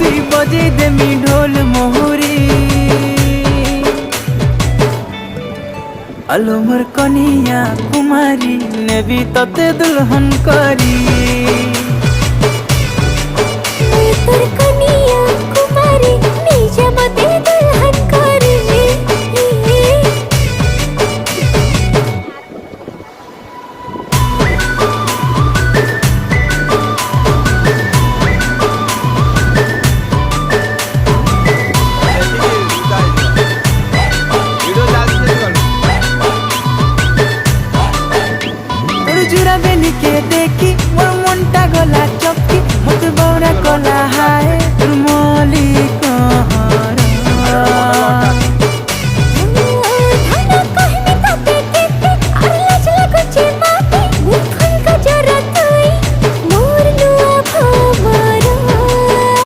भी बजे देमी ढोल मोहरी। अलो मोर कनिया कुमारी नेबी तते दुल्हन करी।